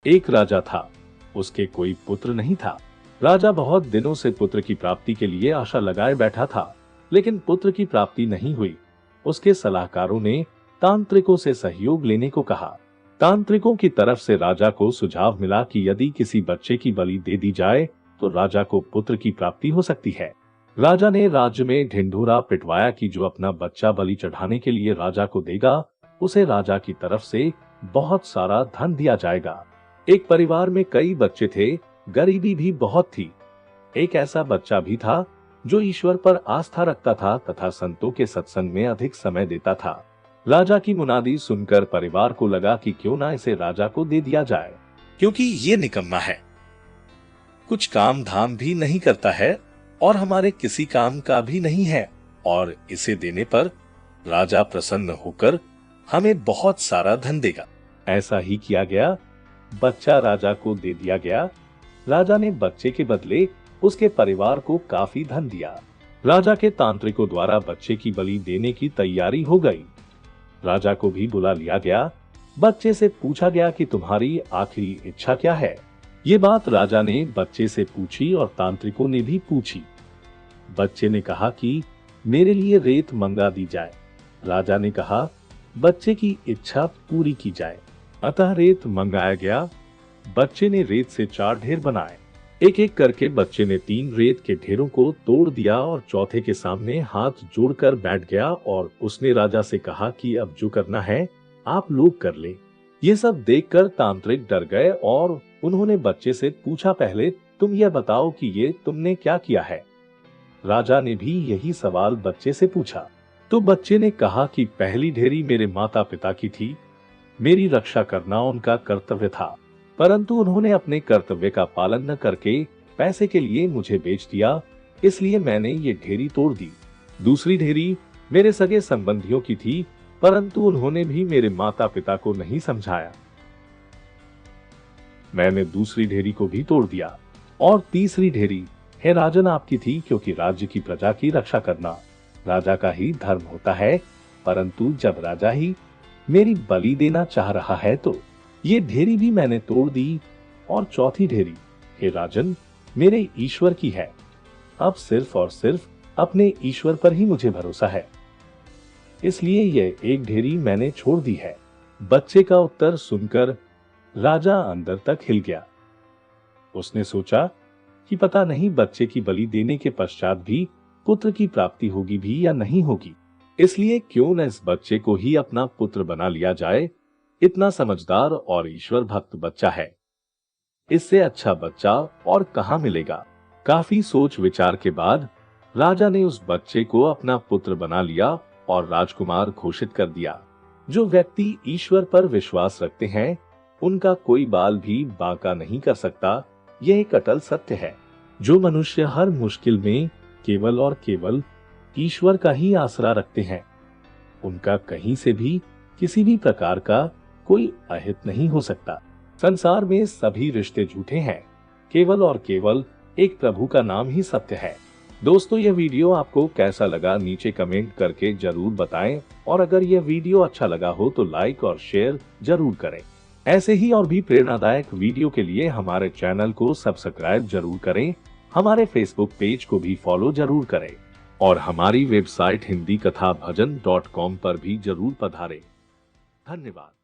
एक राजा था, उसके कोई पुत्र नहीं था। राजा बहुत दिनों से पुत्र की प्राप्ति के लिए आशा लगाए बैठा था, लेकिन पुत्र की प्राप्ति नहीं हुई। उसके सलाहकारों ने तांत्रिकों से सहयोग लेने को कहा। तांत्रिकों की तरफ से राजा को सुझाव मिला कि यदि किसी बच्चे की बलि दे दी जाए तो राजा को पुत्र की प्राप्ति हो सकती है। राजा ने राज्य में ढिंढोरा पिटवाया कि जो अपना बच्चा बलि चढ़ाने के लिए राजा को देगा, उसे राजा की तरफ से बहुत सारा धन दिया जाएगा। एक परिवार में कई बच्चे थे, गरीबी भी बहुत थी। एक ऐसा बच्चा भी था जो ईश्वर पर आस्था रखता था तथा संतों के सत्संग में अधिक समय देता था। राजा की मुनादी सुनकर परिवार को लगा कि क्यों ना इसे राजा को दे दिया जाए, क्योंकि ये निकम्मा है, कुछ काम धाम भी नहीं करता है और हमारे किसी काम का भी नहीं है, और इसे देने पर राजा प्रसन्न होकर हमें बहुत सारा धन देगा। ऐसा ही किया गया। बच्चा राजा को दे दिया गया। राजा ने बच्चे के बदले उसके परिवार को काफी धन दिया। राजा के तांत्रिकों द्वारा बच्चे की बलि देने की तैयारी हो गई। राजा को भी बुला लिया गया। बच्चे से पूछा गया कि तुम्हारी आखिरी इच्छा क्या है। ये बात राजा ने बच्चे से पूछी और तांत्रिकों ने भी पूछी। बच्चे ने कहा कि मेरे लिए रेत मंगा दी जाए। राजा ने कहा बच्चे की इच्छा पूरी की जाए। अतः रेत मंगाया गया। बच्चे ने रेत से 4 ढेर बनाए। एक एक करके बच्चे ने 3 रेत के ढेरों को तोड़ दिया और चौथे के सामने हाथ जोड़कर बैठ गया और उसने राजा से कहा कि अब जो करना है आप लोग कर ले। ये सब देखकर तांत्रिक डर गए और उन्होंने बच्चे से पूछा, पहले तुम यह बताओ कि ये तुमने क्या किया है। राजा ने भी यही सवाल बच्चे से पूछा। तो बच्चे ने कहा कि पहली ढेरी मेरे माता पिता की थी, मेरी रक्षा करना उनका कर्तव्य था, परंतु उन्होंने अपने कर्तव्य का पालन न करके पैसे के लिए मुझे बेच दिया, इसलिए मैंने ये ढेरी तोड़ दी। दूसरी ढेरी मेरे सगे संबंधियों की थी, परंतु उन्होंने भी मेरे माता पिता को नहीं समझाया, मैंने दूसरी ढेरी को भी तोड़ दिया। और तीसरी ढेरी हे राजन आपकी थी, क्योंकि राज्य की प्रजा की रक्षा करना राजा का ही धर्म होता है, परंतु जब राजा ही मेरी बलि देना चाह रहा है तो ये ढेरी भी मैंने तोड़ दी। और चौथी ढेरी हे राजन मेरे ईश्वर की है, अब सिर्फ और सिर्फ अपने ईश्वर पर ही मुझे भरोसा है, इसलिए ये एक ढेरी मैंने छोड़ दी है। बच्चे का उत्तर सुनकर राजा अंदर तक हिल गया। उसने सोचा कि पता नहीं बच्चे की बलि देने के पश्चात भी पुत्र की प्राप्ति होगी भी या नहीं होगी, इसलिए क्यों न इस बच्चे को ही अपना पुत्र बना लिया जाए। इतना समझदार और ईश्वर भक्त बच्चा है, इससे अच्छा बच्चा और कहां मिलेगा। काफी सोच विचार के बाद राजा ने उस बच्चे को अपना पुत्र बना लिया और राजकुमार घोषित कर दिया। जो व्यक्ति ईश्वर पर विश्वास रखते हैं उनका कोई बाल भी बांका नहीं कर सकता, यह एक अटल सत्य है। जो मनुष्य हर मुश्किल में केवल और केवल ईश्वर का ही आसरा रखते हैं, उनका कहीं से भी किसी भी प्रकार का कोई अहित नहीं हो सकता। संसार में सभी रिश्ते झूठे हैं, केवल और केवल एक प्रभु का नाम ही सत्य है। दोस्तों, यह वीडियो आपको कैसा लगा नीचे कमेंट करके जरूर बताएं, और अगर यह वीडियो अच्छा लगा हो तो लाइक और शेयर जरूर करें। ऐसे ही और भी प्रेरणादायक वीडियो के लिए हमारे चैनल को सब्सक्राइब जरूर करें, हमारे फेसबुक पेज को भी फॉलो जरूर करें और हमारी वेबसाइट hindikathabhajan.com पर भी जरूर पधारें। धन्यवाद।